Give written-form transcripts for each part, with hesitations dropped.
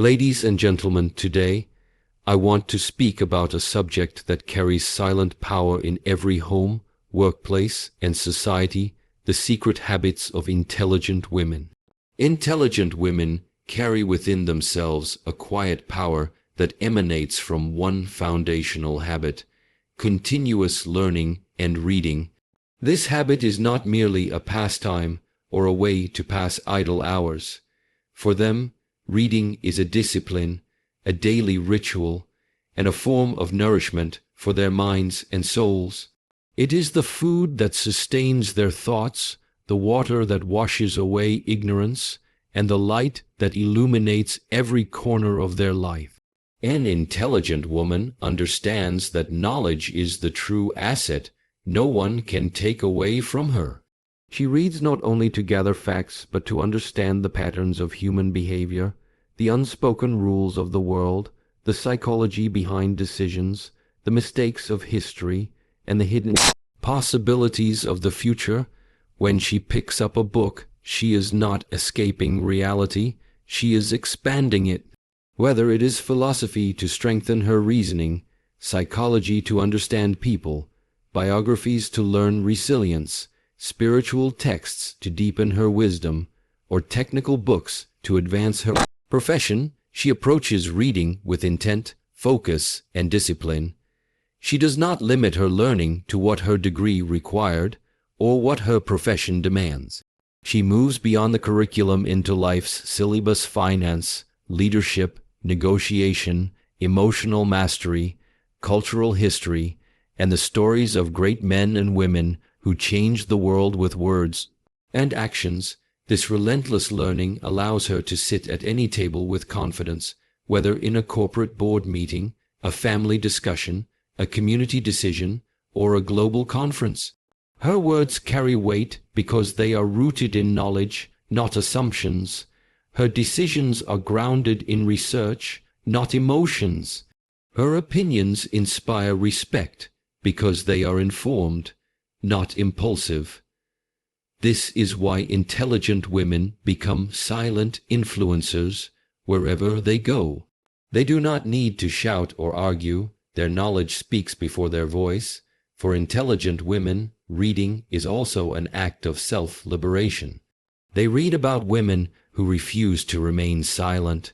Ladies and gentlemen, today I want to speak about a subject that carries silent power in every home, workplace, and society: the secret habits of intelligent women. Intelligent women carry within themselves a quiet power that emanates from one foundational habit: continuous learning and reading. This habit is not merely a pastime or a way to pass idle hours. For them, reading is a discipline, a daily ritual, and a form of nourishment for their minds and souls. It is the food that sustains their thoughts, the water that washes away ignorance, and the light that illuminates every corner of their life. An intelligent woman understands that knowledge is the true asset no one can take away from her. She reads not only to gather facts, but to understand the patterns of human behavior, the unspoken rules of the world, the psychology behind decisions, the mistakes of history, and the hidden possibilities of the future. When she picks up a book, she is not escaping reality, she is expanding it. Whether it is philosophy to strengthen her reasoning, psychology to understand people, biographies to learn resilience, spiritual texts to deepen her wisdom, or technical books to advance her profession, she approaches reading with intent, focus, and discipline. She does not limit her learning to what her degree required or what her profession demands. She moves beyond the curriculum into life's syllabus: finance, leadership, negotiation, emotional mastery, cultural history, and the stories of great men and women who changed the world with words and actions. This relentless learning allows her to sit at any table with confidence, whether in a corporate board meeting, a family discussion, a community decision, or a global conference. Her words carry weight because they are rooted in knowledge, not assumptions. Her decisions are grounded in research, not emotions. Her opinions inspire respect because they are informed, not impulsive. This is why intelligent women become silent influencers wherever they go. They do not need to shout or argue. Their knowledge speaks before their voice. For intelligent women, reading is also an act of self-liberation. They read about women who refused to remain silent,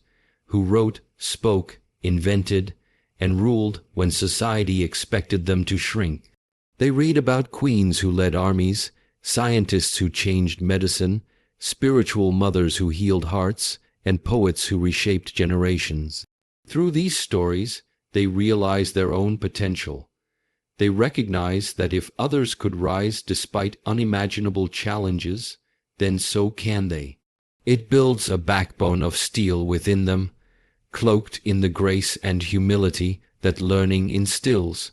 who wrote, spoke, invented, and ruled when society expected them to shrink. They read about queens who led armies, scientists who changed medicine, spiritual mothers who healed hearts, and poets who reshaped generations. Through these stories, they realize their own potential. They recognize that if others could rise despite unimaginable challenges, then so can they. It builds a backbone of steel within them, cloaked in the grace and humility that learning instills.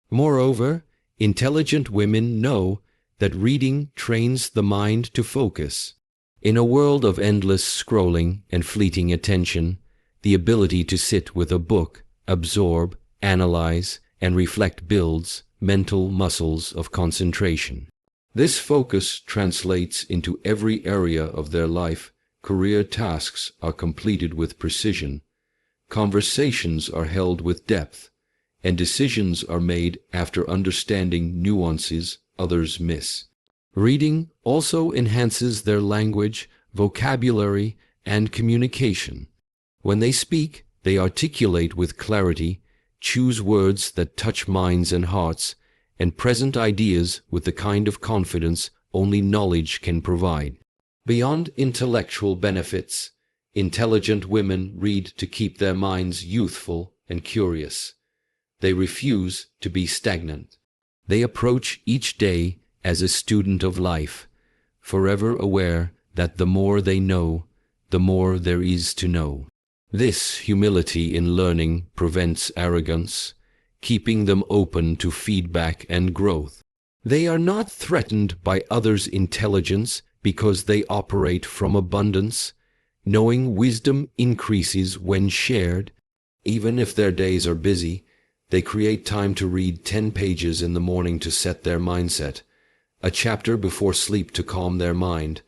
Moreover, intelligent women know that reading trains the mind to focus. In a world of endless scrolling and fleeting attention, the ability to sit with a book, absorb, analyze, and reflect builds mental muscles of concentration. This focus translates into every area of their life. Career tasks are completed with precision, conversations are held with depth, and decisions are made after understanding nuances others miss. Reading also enhances their language, vocabulary, and communication. When they speak, they articulate with clarity, choose words that touch minds and hearts, and present ideas with the kind of confidence only knowledge can provide. Beyond intellectual benefits, intelligent women read to keep their minds youthful and curious. They refuse to be stagnant. They approach each day as a student of life, forever aware that the more they know, the more there is to know. This humility in learning prevents arrogance, keeping them open to feedback and growth. They are not threatened by others' intelligence because they operate from abundance, knowing wisdom increases when shared. Even if their days are busy, they create time to read 10 pages in the morning to set their mindset, a chapter before sleep to calm their mind,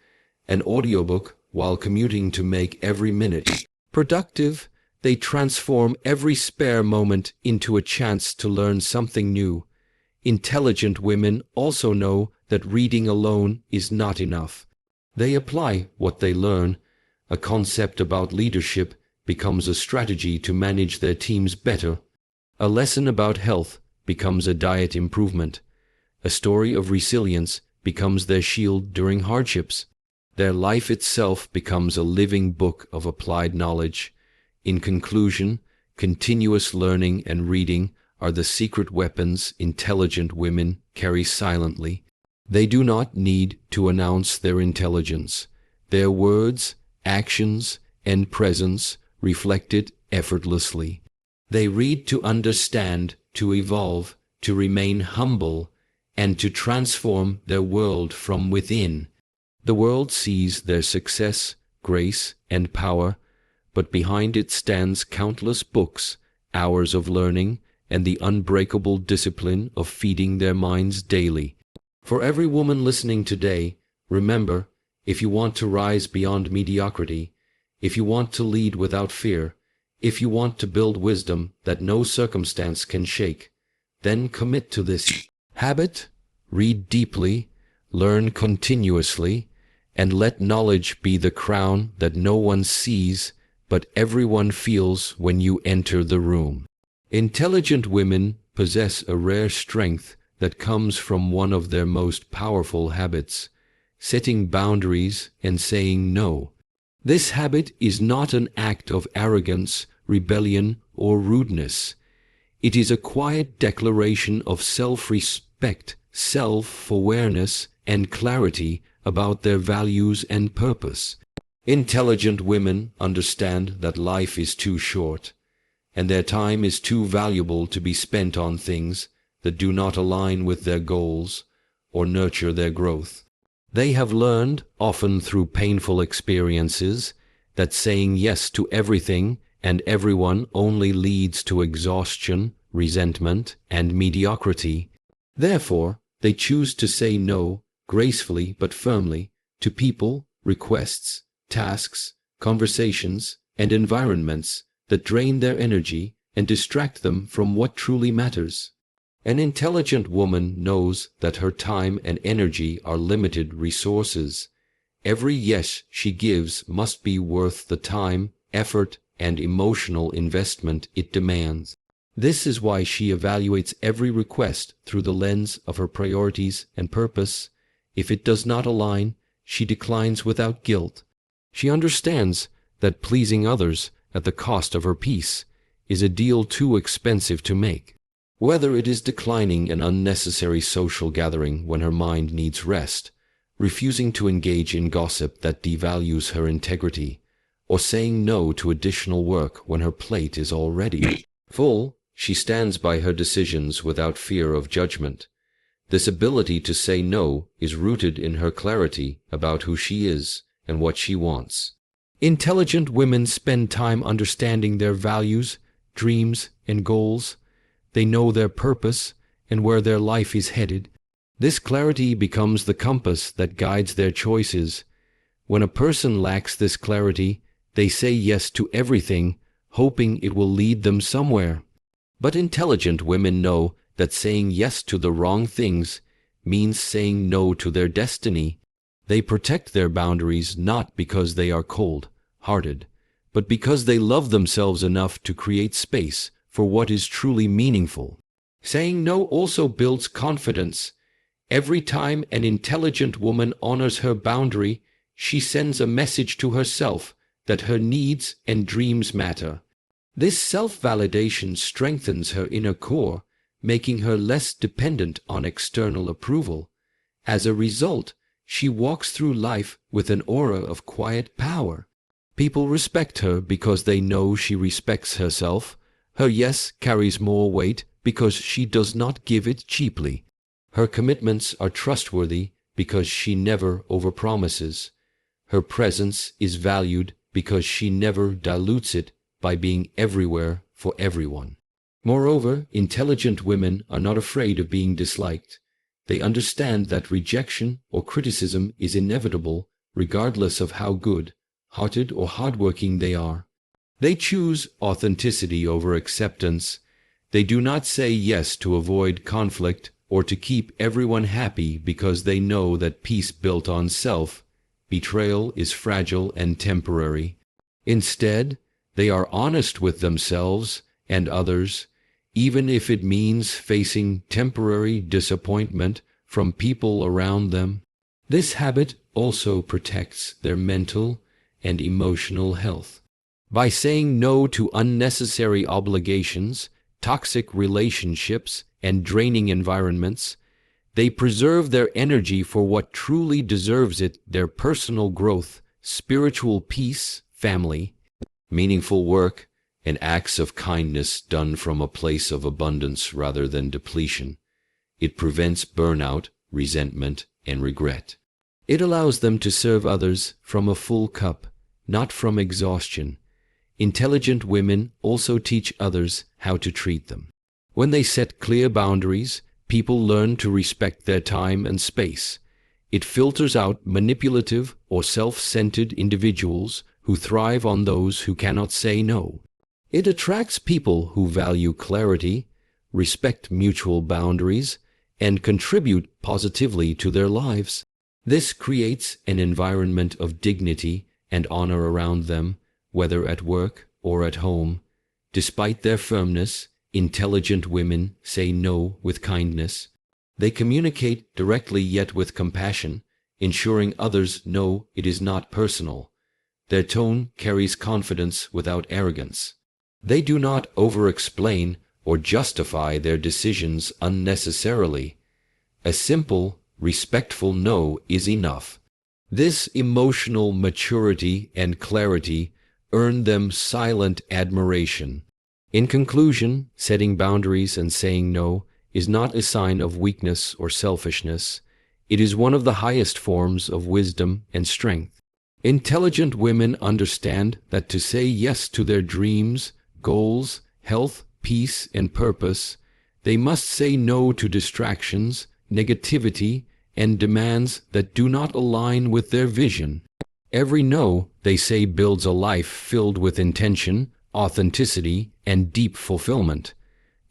an audiobook while commuting to make every minute productive. They transform every spare moment into a chance to learn something new. Intelligent women also know that reading alone is not enough. They apply what they learn. A concept about leadership becomes a strategy to manage their teams better. A lesson about health becomes a diet improvement. A story of resilience becomes their shield during hardships. Their life itself becomes a living book of applied knowledge. In conclusion, continuous learning and reading are the secret weapons intelligent women carry silently. They do not need to announce their intelligence. Their words, actions, and presence reflect it effortlessly. They read to understand, to evolve, to remain humble, and to transform their world from within. The world sees their success, grace, and power, but behind it stands countless books, hours of learning, and the unbreakable discipline of feeding their minds daily. For every woman listening today, remember, if you want to rise beyond mediocrity, if you want to lead without fear, if you want to build wisdom that no circumstance can shake, then commit to this habit, read deeply, learn continuously, and let knowledge be the crown that no one sees, but everyone feels when you enter the room. Intelligent women possess a rare strength that comes from one of their most powerful habits, setting boundaries and saying no. This habit is not an act of arrogance, rebellion, or rudeness. It is a quiet declaration of self-respect, self-awareness, and clarity about their values and purpose. Intelligent women understand that life is too short, and their time is too valuable to be spent on things that do not align with their goals or nurture their growth. They have learned, often through painful experiences, that saying yes to everything and everyone only leads to exhaustion, resentment, and mediocrity. Therefore, they choose to say no, gracefully but firmly, to people, requests, tasks, conversations, and environments that drain their energy and distract them from what truly matters. An intelligent woman knows that her time and energy are limited resources. Every yes she gives must be worth the time, effort, and emotional investment it demands. This is why she evaluates every request through the lens of her priorities and purpose. If it does not align, she declines without guilt. She understands that pleasing others at the cost of her peace is a deal too expensive to make. Whether it is declining an unnecessary social gathering when her mind needs rest, refusing to engage in gossip that devalues her integrity, or saying no to additional work when her plate is already full, she stands by her decisions without fear of judgment. This ability to say no is rooted in her clarity about who she is and what she wants. Intelligent women spend time understanding their values, dreams, and goals. They know their purpose and where their life is headed. This clarity becomes the compass that guides their choices. When a person lacks this clarity, they say yes to everything, hoping it will lead them somewhere. But intelligent women know that saying yes to the wrong things means saying no to their destiny. They protect their boundaries not because they are cold-hearted, but because they love themselves enough to create space for what is truly meaningful. Saying no also builds confidence. Every time an intelligent woman honors her boundary, she sends a message to herself that her needs and dreams matter. This self-validation strengthens her inner core, making her less dependent on external approval. As a result, she walks through life with an aura of quiet power. People respect her because they know she respects herself. Her yes carries more weight because she does not give it cheaply. Her commitments are trustworthy because she never overpromises. Her presence is valued because she never dilutes it by being everywhere for everyone. Moreover, intelligent women are not afraid of being disliked. They understand that rejection or criticism is inevitable regardless of how good-hearted or hardworking they are. They choose authenticity over acceptance. They do not say yes to avoid conflict or to keep everyone happy because they know that peace built on self-betrayal is fragile and temporary. Instead, they are honest with themselves and others, even if it means facing temporary disappointment from people around them. This habit also protects their mental and emotional health. By saying no to unnecessary obligations, toxic relationships, and draining environments, they preserve their energy for what truly deserves it: their personal growth, spiritual peace, family, meaningful work, and acts of kindness done from a place of abundance rather than depletion. It prevents burnout, resentment, and regret. It allows them to serve others from a full cup, not from exhaustion. Intelligent women also teach others how to treat them. When they set clear boundaries, people learn to respect their time and space. It filters out manipulative or self-centered individuals who thrive on those who cannot say no. It attracts people who value clarity, respect mutual boundaries, and contribute positively to their lives. This creates an environment of dignity and honor around them, whether at work or at home. Despite their firmness, intelligent women say no with kindness. They communicate directly yet with compassion, ensuring others know it is not personal. Their tone carries confidence without arrogance. They do not over-explain or justify their decisions unnecessarily. A simple, respectful no is enough. This emotional maturity and clarity earn them silent admiration. In conclusion, setting boundaries and saying no is not a sign of weakness or selfishness. It is one of the highest forms of wisdom and strength. Intelligent women understand that to say yes to their dreams, goals, health, peace, and purpose, they must say no to distractions, negativity, and demands that do not align with their vision. Every no they say builds a life filled with intention, authenticity, and deep fulfillment.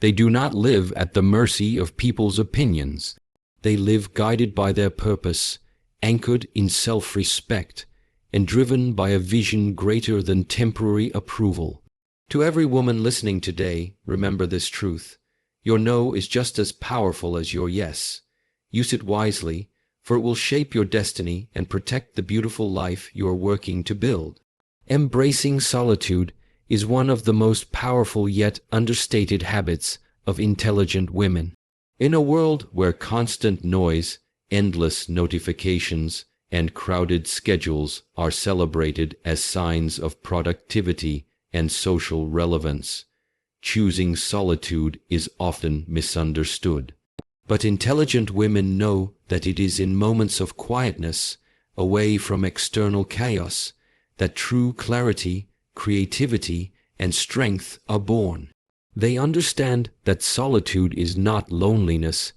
They do not live at the mercy of people's opinions. They live guided by their purpose, anchored in self-respect, and driven by a vision greater than temporary approval. To every woman listening today, remember this truth: your no is just as powerful as your yes. Use it wisely, for it will shape your destiny and protect the beautiful life you are working to build. Embracing solitude is one of the most powerful yet understated habits of intelligent women. In a world where constant noise, endless notifications, and crowded schedules are celebrated as signs of productivity and social relevance, choosing solitude is often misunderstood. But intelligent women know that it is in moments of quietness, away from external chaos, that true clarity, creativity, and strength are born. They understand that solitude is not loneliness.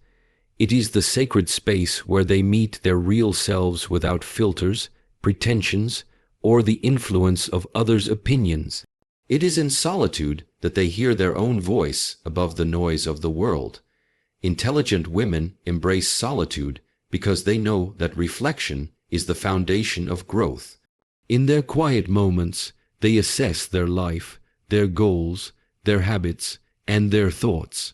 It is the sacred space where they meet their real selves without filters, pretensions, or the influence of others' opinions. It is in solitude that they hear their own voice above the noise of the world. Intelligent women embrace solitude because they know that reflection is the foundation of growth. In their quiet moments, they assess their life, their goals, their habits, and their thoughts.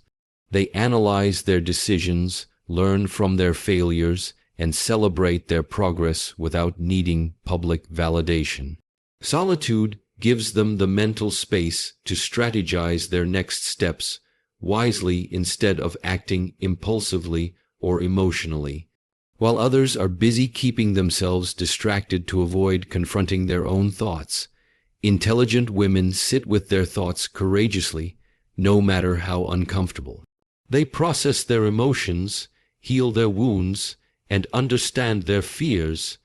They analyze their decisions, learn from their failures, and celebrate their progress without needing public validation. Solitude gives them the mental space to strategize their next steps wisely instead of acting impulsively or emotionally. While others are busy keeping themselves distracted to avoid confronting their own thoughts, intelligent women sit with their thoughts courageously, no matter how uncomfortable. They process their emotions, heal their wounds, and understand their fears.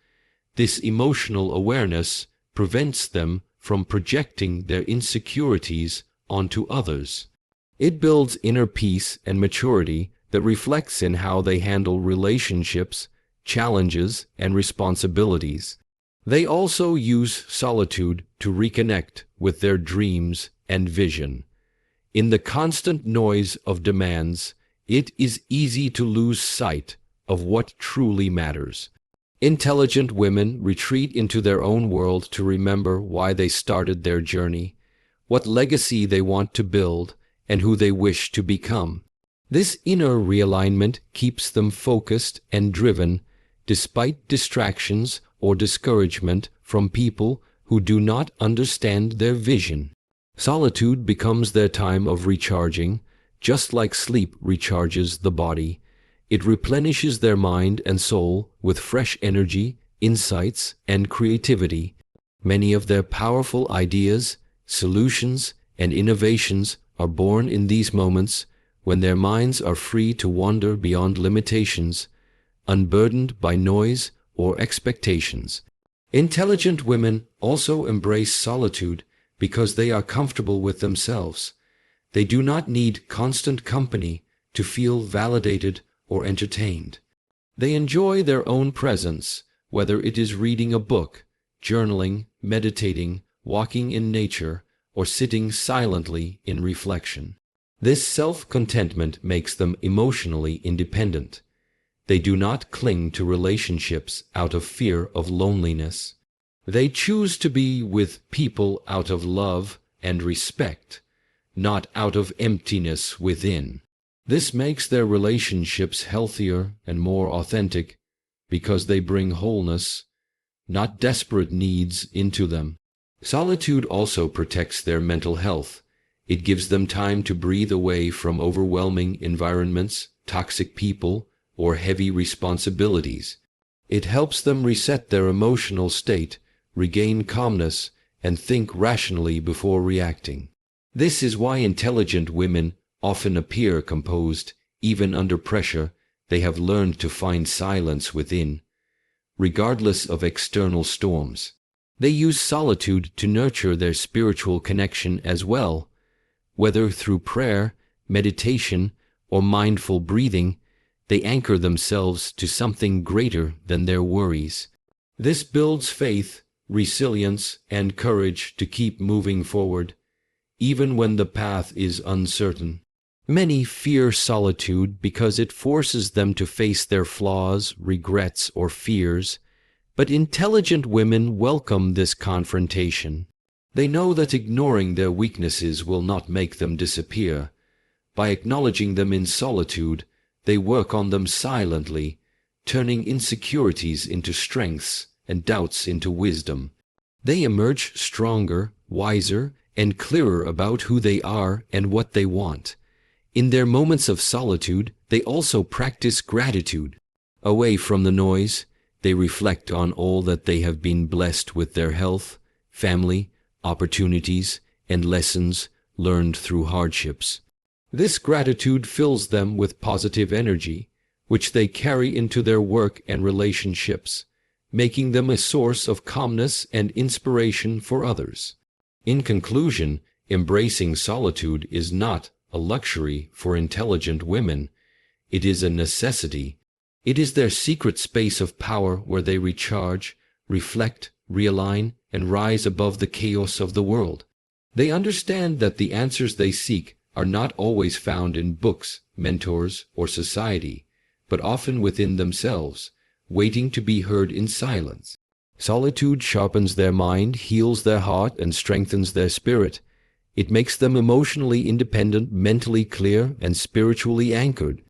This emotional awareness prevents them from projecting their insecurities onto others. It builds inner peace and maturity that reflects in how they handle relationships, challenges, and responsibilities. They also use solitude to reconnect with their dreams and vision. In the constant noise of demands, it is easy to lose sight of what truly matters. Intelligent women retreat into their own world to remember why they started their journey, what legacy they want to build, and who they wish to become. This inner realignment keeps them focused and driven, despite distractions or discouragement from people who do not understand their vision. Solitude becomes their time of recharging, just like sleep recharges the body. It replenishes their mind and soul with fresh energy, insights, and creativity. Many of their powerful ideas, solutions, and innovations are born in these moments when their minds are free to wander beyond limitations, unburdened by noise or expectations. Intelligent women also embrace solitude because they are comfortable with themselves. They do not need constant company to feel validated or entertained. They enjoy their own presence, whether it is reading a book, journaling, meditating, walking in nature, or sitting silently in reflection. This self-contentment makes them emotionally independent. They do not cling to relationships out of fear of loneliness. They choose to be with people out of love and respect, not out of emptiness within. This makes their relationships healthier and more authentic because they bring wholeness, not desperate needs, into them. Solitude also protects their mental health. It gives them time to breathe away from overwhelming environments, toxic people, or heavy responsibilities. It helps them reset their emotional state, regain calmness, and think rationally before reacting. This is why intelligent women often appear composed, even under pressure. They have learned to find silence within, regardless of external storms. They use solitude to nurture their spiritual connection as well, whether through prayer, meditation, or mindful breathing. They anchor themselves to something greater than their worries. This builds faith, resilience, and courage to keep moving forward, even when the path is uncertain. Many fear solitude because it forces them to face their flaws, regrets, or fears, but intelligent women welcome this confrontation. They know that ignoring their weaknesses will not make them disappear. By acknowledging them in solitude, they work on them silently, turning insecurities into strengths and doubts into wisdom. They emerge stronger, wiser, and clearer about who they are and what they want. In their moments of solitude, they also practice gratitude. Away from the noise, they reflect on all that they have been blessed with: their health, family, opportunities, and lessons learned through hardships. This gratitude fills them with positive energy, which they carry into their work and relationships, making them a source of calmness and inspiration for others. In conclusion, embracing solitude is not a luxury for intelligent women. It is a necessity. It is their secret space of power where they recharge, reflect, realign, and rise above the chaos of the world. They understand that the answers they seek are not always found in books, mentors, or society, but often within themselves, waiting to be heard in silence. Solitude sharpens their mind, heals their heart, and strengthens their spirit. It makes them emotionally independent, mentally clear, and spiritually anchored.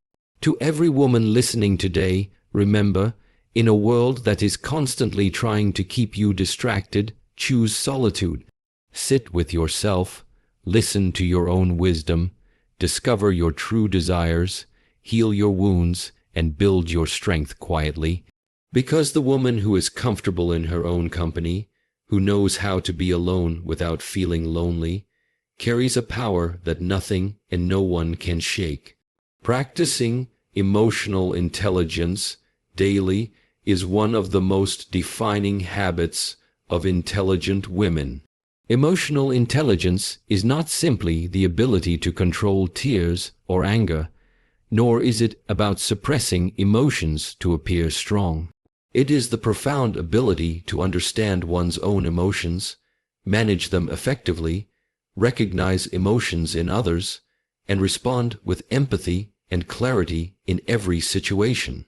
To every woman listening today, remember, in a world that is constantly trying to keep you distracted, choose solitude. Sit with yourself, listen to your own wisdom, discover your true desires, heal your wounds, and build your strength quietly. Because the woman who is comfortable in her own company, who knows how to be alone without feeling lonely, carries a power that nothing and no one can shake. Practicing emotional intelligence daily is one of the most defining habits of intelligent women. Emotional intelligence is not simply the ability to control tears or anger, nor is it about suppressing emotions to appear strong. It is the profound ability to understand one's own emotions, manage them effectively, recognize emotions in others, and respond with empathy and clarity in every situation.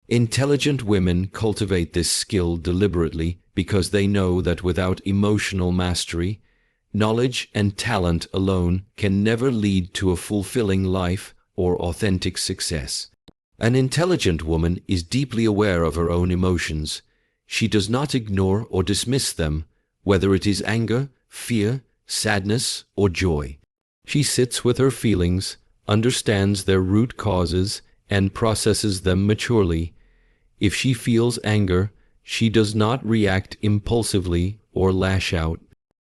Intelligent women cultivate this skill deliberately because they know that without emotional mastery, knowledge and talent alone can never lead to a fulfilling life or authentic success. An intelligent woman is deeply aware of her own emotions. She does not ignore or dismiss them, whether it is anger, fear, sadness, or joy. She sits with her feelings, understands their root causes, and processes them maturely. If she feels anger, she does not react impulsively or lash out.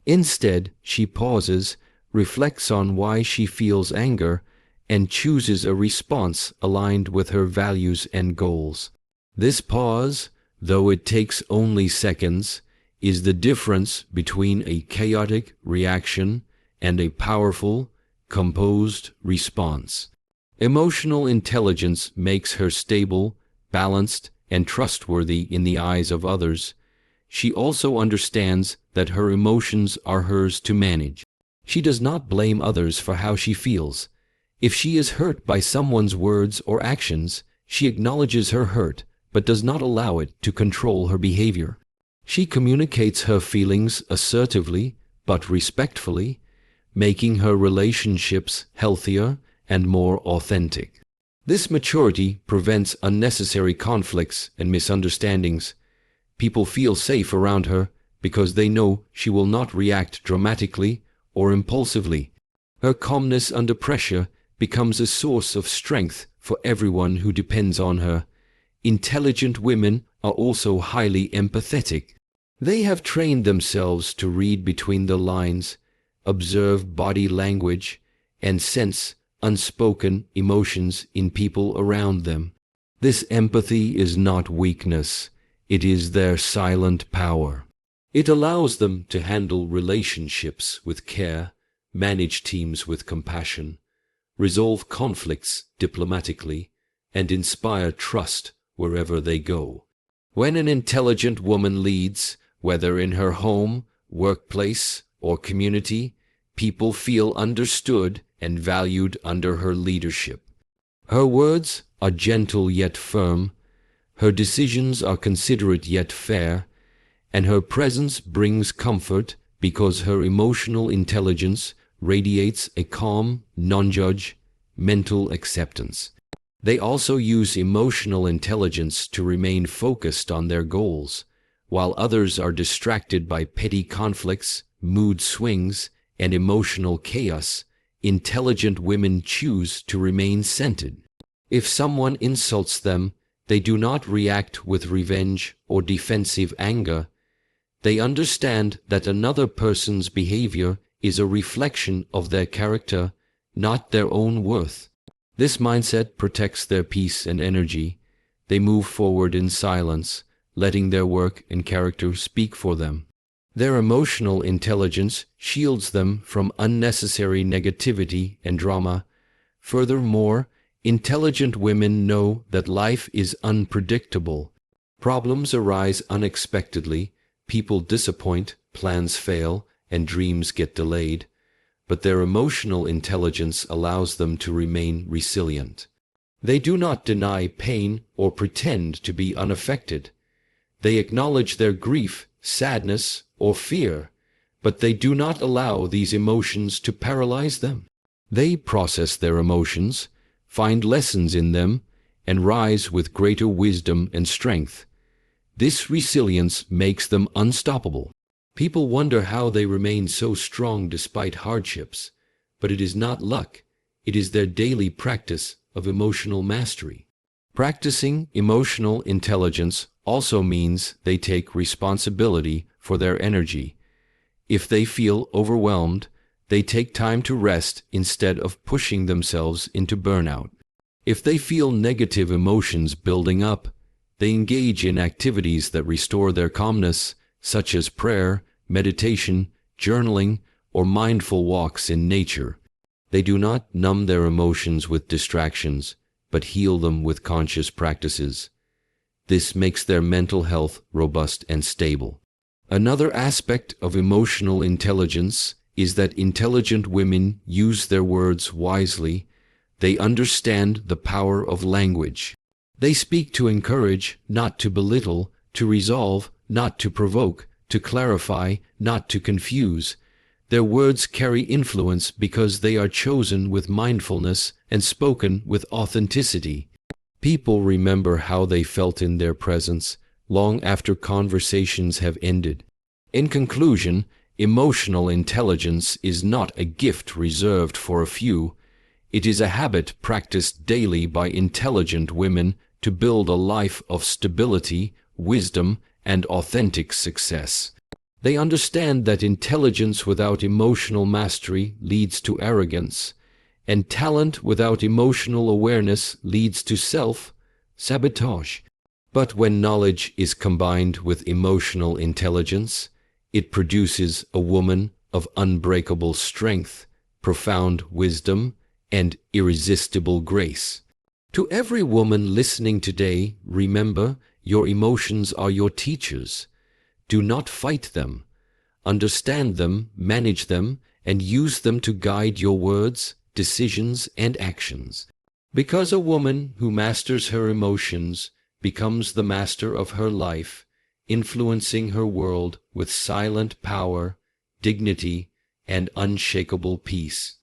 Instead, she pauses, reflects on why she feels anger, and chooses a response aligned with her values and goals. This pause, though it takes only seconds, is the difference between a chaotic reaction and a powerful, composed response. Emotional intelligence makes her stable, balanced, and trustworthy in the eyes of others. She also understands that her emotions are hers to manage. She does not blame others for how she feels. If she is hurt by someone's words or actions, she acknowledges her hurt, but does not allow it to control her behavior. She communicates her feelings assertively, but respectfully, making her relationships healthier and more authentic. This maturity prevents unnecessary conflicts and misunderstandings. People feel safe around her because they know she will not react dramatically or impulsively. Her calmness under pressure becomes a source of strength for everyone who depends on her. Intelligent women are also highly empathetic. They have trained themselves to read between the lines, observe body language, and sense unspoken emotions in people around them. This empathy is not weakness, it is their silent power. It allows them to handle relationships with care, manage teams with compassion, resolve conflicts diplomatically, and inspire trust wherever they go. When an intelligent woman leads, whether in her home, workplace, or community, people feel understood and valued under her leadership. Her words are gentle yet firm, her decisions are considerate yet fair, and her presence brings comfort because her emotional intelligence radiates a calm, non-judge, mental acceptance. They also use emotional intelligence to remain focused on their goals, while others are distracted by petty conflicts, mood swings, and emotional chaos. Intelligent women choose to remain centered. If someone insults them, they do not react with revenge or defensive anger. They understand that another person's behavior is a reflection of their character, not their own worth. This mindset protects their peace and energy. They move forward in silence, letting their work and character speak for them. Their emotional intelligence shields them from unnecessary negativity and drama. Furthermore, intelligent women know that life is unpredictable. Problems arise unexpectedly, people disappoint, plans fail, and dreams get delayed. But their emotional intelligence allows them to remain resilient. They do not deny pain or pretend to be unaffected. They acknowledge their grief, sadness, or fear, but they do not allow these emotions to paralyze them. They process their emotions, find lessons in them, and rise with greater wisdom and strength. This resilience makes them unstoppable. People wonder how they remain so strong despite hardships, but it is not luck, it is their daily practice of emotional mastery. Practicing emotional intelligence also means they take responsibility for their energy. If they feel overwhelmed, they take time to rest instead of pushing themselves into burnout. If they feel negative emotions building up, they engage in activities that restore their calmness, such as prayer, meditation, journaling, or mindful walks in nature. They do not numb their emotions with distractions, but heal them with conscious practices. This makes their mental health robust and stable. Another aspect of emotional intelligence is that intelligent women use their words wisely. They understand the power of language. They speak to encourage, not to belittle, to resolve, not to provoke, to clarify, not to confuse. Their words carry influence because they are chosen with mindfulness and spoken with authenticity. People remember how they felt in their presence long after conversations have ended. In conclusion, emotional intelligence is not a gift reserved for a few. It is a habit practiced daily by intelligent women to build a life of stability, wisdom, and authentic success. They understand that intelligence without emotional mastery leads to arrogance, and talent without emotional awareness leads to self-sabotage. But when knowledge is combined with emotional intelligence, it produces a woman of unbreakable strength, profound wisdom, and irresistible grace. To every woman listening today, remember, your emotions are your teachers. Do not fight them. Understand them, manage them, and use them to guide your words, decisions, and actions. Because a woman who masters her emotions becomes the master of her life, influencing her world with silent power, dignity, and unshakable peace.